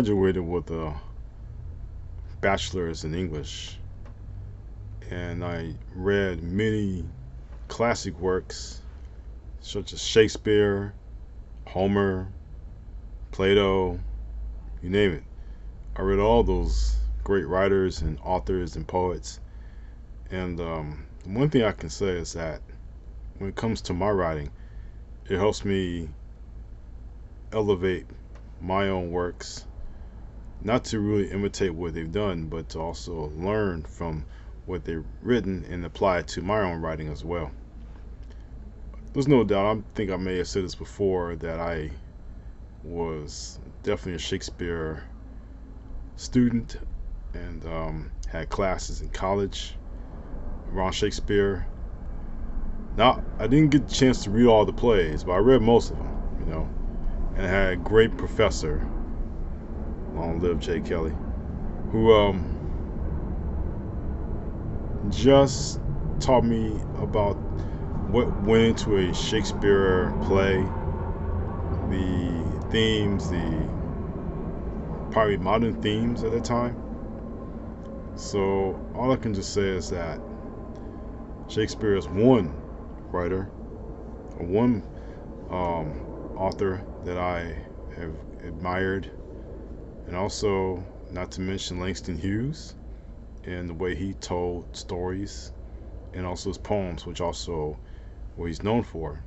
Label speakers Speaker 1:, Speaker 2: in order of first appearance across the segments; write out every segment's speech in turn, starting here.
Speaker 1: graduated with a bachelor's in English, and I read many classic works such as Shakespeare, Homer, Plato, you name it. I read all those great writers and authors and poets. And one thing I can say is that when it comes to my writing, it helps me elevate my own works, not to really imitate what they've done, but to also learn from what they've written and apply it to my own writing as well. There's no doubt, I think I may have said this before, that I was definitely a Shakespeare student and had classes in college around Shakespeare. Now, I didn't get the chance to read all the plays, but I read most of them. And I had a great professor, long live Jay Kelly, who just taught me about what went into a Shakespeare play, the themes, the probably modern themes at the time. So all I can just say is that Shakespeare is one writer, or one author that I have admired, and also not to mention Langston Hughes and the way he told stories, and also his poems, which also what he's known for.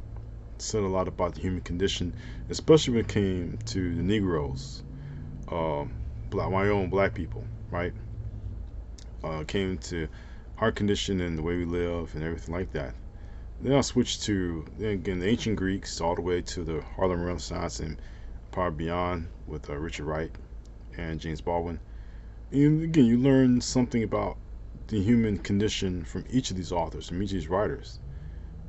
Speaker 1: Said a lot about the human condition, especially when it came to the Negroes, my own black people, right? Came to our condition and the way we live and everything like that. Then I switched to, then again, the ancient Greeks all the way to the Harlem Renaissance and probably beyond with Richard Wright and James Baldwin. And again, you learn something about the human condition from each of these authors, from each of these writers.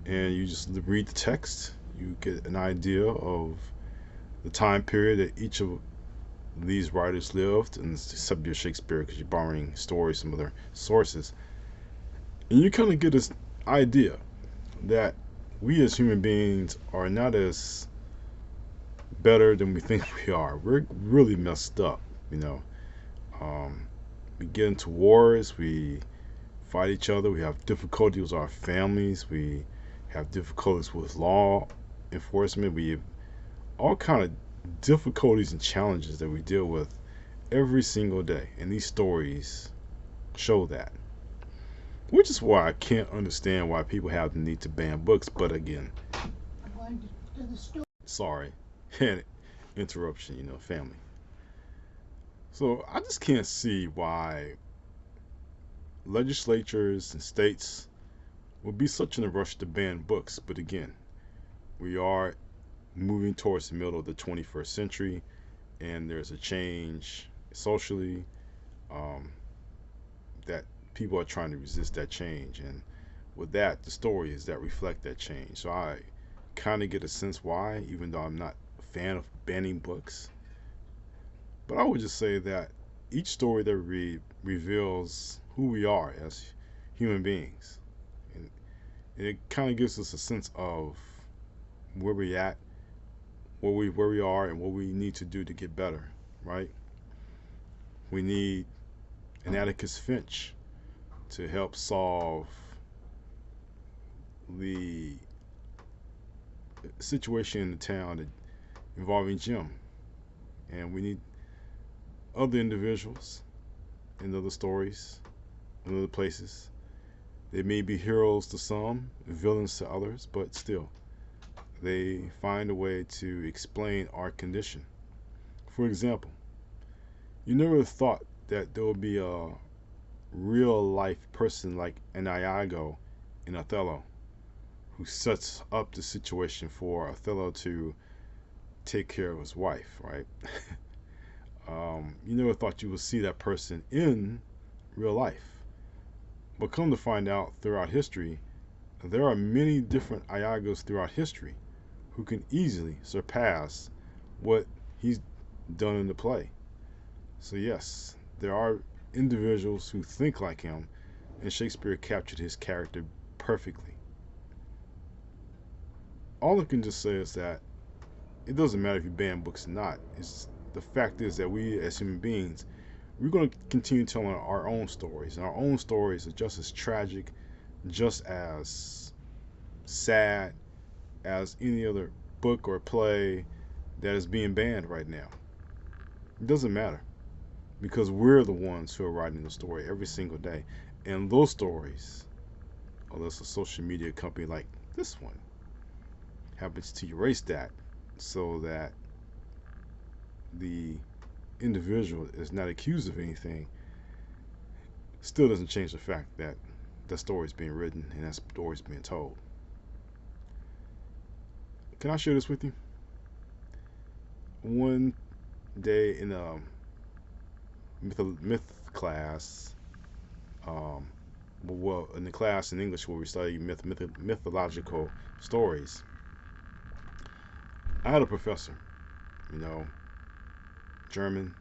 Speaker 1: And you just read the text, you get an idea of the time period that each of these writers lived, and except your Shakespeare because you're borrowing stories from other sources. And you kind of get this idea that we as human beings are not as better than we think we are. We're really messed up. Um, we get into wars, we fight each other, we have difficulties with our families, we have difficulties with law enforcement, we have all kind of difficulties and challenges that we deal with every single day. And these stories show that. Which is why I can't understand why people have the need to ban books. But again, sorry, an interruption, family. So I just can't see why legislatures and states would be such in a rush to ban books. But again, we are moving towards the middle of the 21st century, and there's a change socially um, that people are trying to resist that change. And with that, the stories that reflect that change. So I kind of get a sense why, even though I'm not a fan of banning books. But I would just say that each story that we read reveals who we are as human beings. And it kind of gives us a sense of where we're at, where we are, and what we need to do to get better, right? We need an Atticus Finch to help solve the situation in the town involving Jim. And we need other individuals in other stories, in other places. They may be heroes to some, villains to others, but still, they find a way to explain our condition. For example, you never thought that there would be a real life person like an Iago in Othello who sets up the situation for Othello to take care of his wife, right? You never thought you would see that person in real life. But come to find out throughout history, there are many different Iagos throughout history who can easily surpass what he's done in the play. So, yes, there are individuals who think like him, and Shakespeare captured his character perfectly. All I can just say is that it doesn't matter if you ban books or not. It's the fact is that we as human beings, we're going to continue telling our own stories. And our own stories are just as tragic, just as sad as any other book or play that is being banned right now. It doesn't matter because we're the ones who are writing the story every single day. And those stories, unless a social media company like this one happens to erase that so that the individual is not accused of anything, still doesn't change the fact that the story is being written and that story is being told. Can I share this with you? One day in a myth class, um, well, in the class in English where we study mythological stories, I had a professor, you know, German,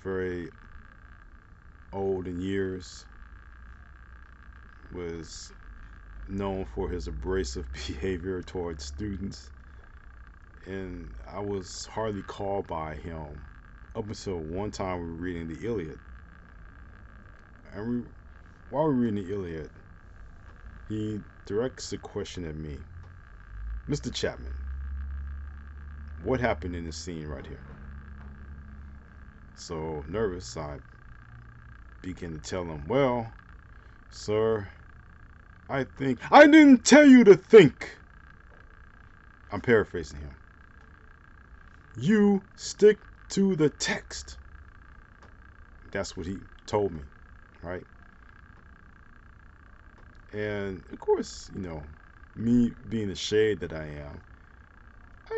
Speaker 1: very old in years, was known for his abrasive behavior towards students, and I was hardly called by him up until one time we were reading the Iliad. And while we were reading the Iliad, he directs a question at me, Mr. Chapman, what happened in this scene right here? So nervous, I began to tell him, well, sir, I think. I didn't tell you to think! I'm paraphrasing him. You stick to the text. That's what he told me, right? And of course, you know, me being the shade that I am,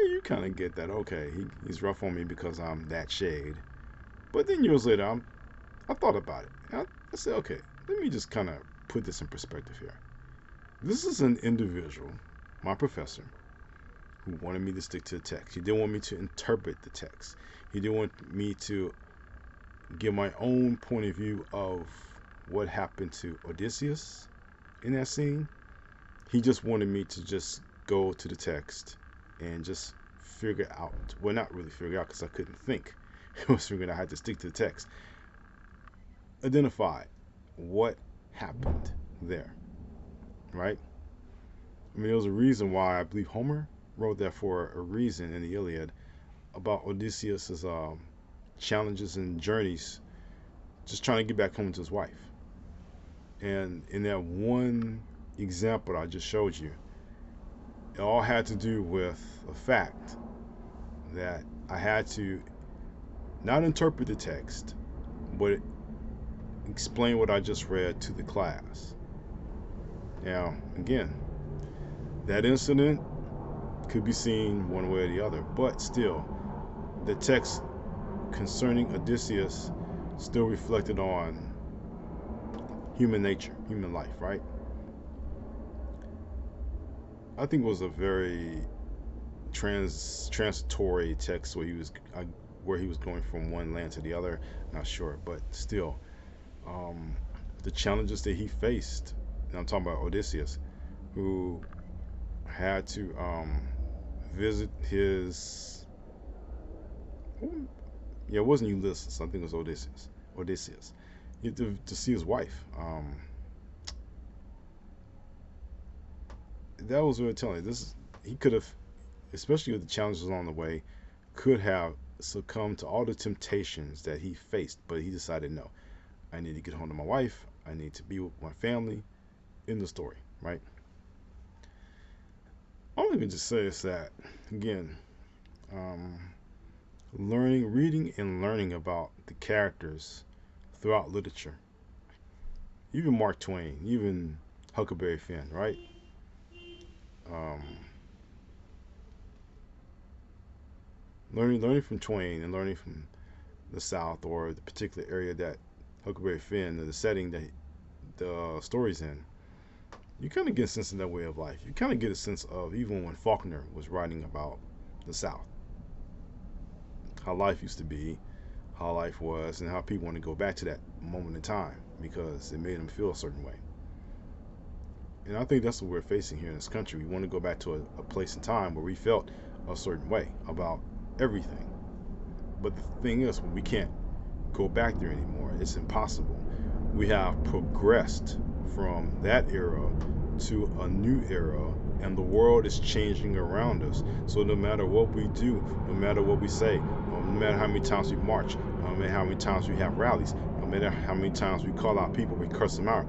Speaker 1: you kind of get that. Okay, he's rough on me because I'm that shade. But then years later, I thought about it. I said, okay, let me just kind of put this in perspective here. This is an individual, my professor, who wanted me to stick to the text. He didn't want me to interpret the text. He didn't want me to give my own point of view of what happened to Odysseus in that scene. He just wanted me to just go to the text and just figure out, well, not really figure out because I couldn't think. It was figuring I had to stick to the text. Identify what happened there, right? I mean, there was a reason why I believe Homer wrote that for a reason in the Iliad about Odysseus's challenges and journeys, just trying to get back home to his wife. And in that one example I just showed you, it all had to do with the fact that I had to not interpret the text, but explain what I just read to the class. Now, again, that incident could be seen one way or the other, but still, the text concerning Odysseus still reflected on human nature, human life, right? I think it was a very transitory text where he was going from one land to the other. Not sure, but still, the challenges that he faced. And I'm talking about Odysseus, who had to visit his. Yeah, it wasn't Ulysses. I think it was Odysseus. Odysseus. He had to see his wife. That was really telling. He could have, especially with the challenges along the way, could have succumbed to all the temptations that he faced, but he decided no. I need to get home to my wife. I need to be with my family. In the story, right? All I can just say is that again, reading and learning about the characters throughout literature, even Mark Twain, even Huckleberry Finn, right? Um, learning from Twain and learning from the South or the particular area that Huckleberry Finn, or the setting that the story's in, you kind of get a sense of that way of life. You kind of get a sense of, even when Faulkner was writing about the South, how life used to be, how life was, and how people want to go back to that moment in time because it made them feel a certain way. And I think that's what we're facing here in this country. We want to go back to a place in time where we felt a certain way about everything. But the thing is, we can't go back there anymore. It's impossible. We have progressed from that era to a new era, and the world is changing around us. So no matter what we do, no matter what we say, no matter how many times we march, no matter how many times we have rallies, no matter how many times we call out people, we curse them out,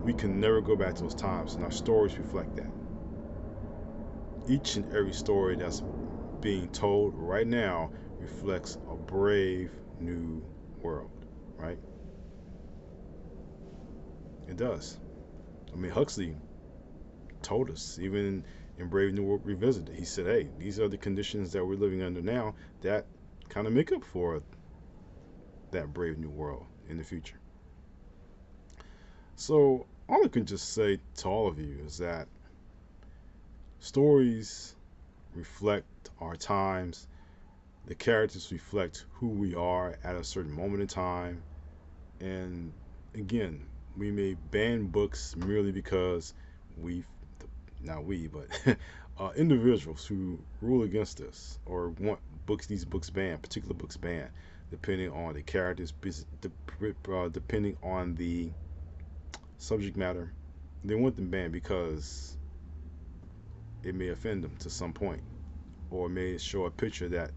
Speaker 1: we can never go back to those times, and our stories reflect that. Each and every story that's being told right now reflects a brave new world, right? It does. I mean, Huxley told us, even in Brave New World Revisited, he said, hey, these are the conditions that we're living under now that kind of make up for that brave new world in the future. So, all I can just say to all of you is that stories reflect our times, the characters reflect who we are at a certain moment in time, and again, we may ban books merely because we, not we, but individuals who rule against us or want these books banned, particular books banned, depending on the characters, depending on the subject matter. They want them banned because it may offend them to some point, or may show a picture that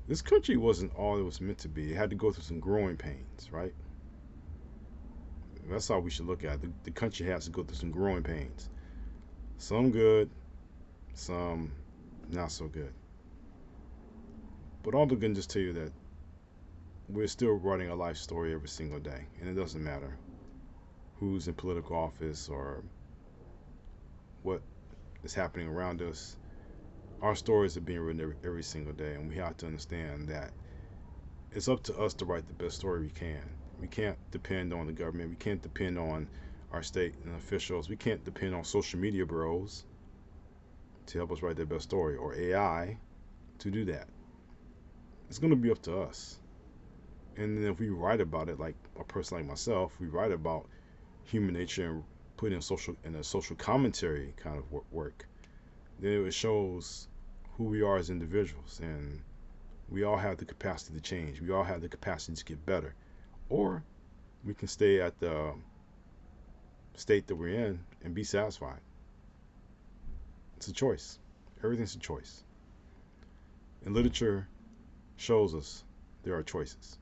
Speaker 1: this country wasn't all it was meant to be. It had to go through some growing pains, right? That's how we should look at it. The country has to go through some growing pains. Some good, some not so good. But all I can just tell you that we're still writing a life story every single day. And it doesn't matter who's in political office or what is happening around us. Our stories are being written every single day. And we have to understand that it's up to us to write the best story we can. We can't depend on the government. We can't depend on our state and officials. We can't depend on social media bros to help us write their best story, or AI to do that. It's going to be up to us. And then if we write about it, like a person like myself, we write about human nature and put in a social commentary kind of work, then it shows who we are as individuals, and we all have the capacity to change. We all have the capacity to get better, or we can stay at the state that we're in and be satisfied. It's a choice. Everything's a choice. And literature shows us there are choices.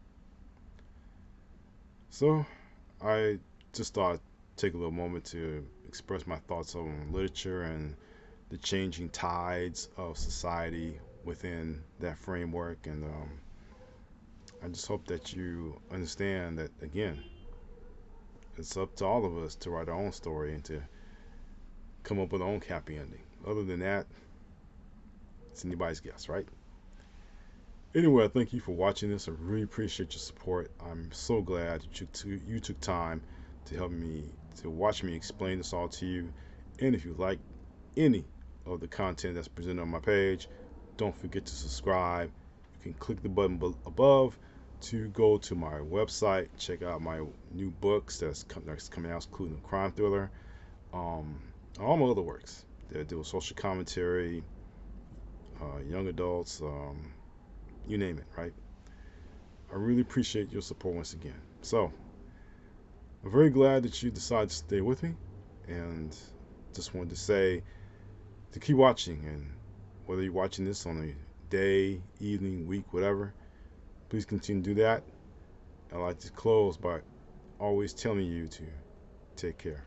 Speaker 1: So I just thought I'd take a little moment to express my thoughts on literature and the changing tides of society within that framework. And I just hope that you understand that, again, it's up to all of us to write our own story and to come up with our own happy ending. Other than that, it's anybody's guess, right? Anyway, I thank you for watching this. I really appreciate your support. I'm so glad that you took time to help me, to watch me explain this all to you. And if you like any of the content that's presented on my page, don't forget to subscribe. You can click the button above to go to my website, check out my new books that's coming out, including a crime thriller, all my other works. They do a social commentary, young adults, you name it, right? I really appreciate your support once again. So, I'm very glad that you decided to stay with me, and just wanted to say to keep watching, and whether you're watching this on a day, evening, week, whatever, please continue to do that. I'd like to close by always telling you to take care.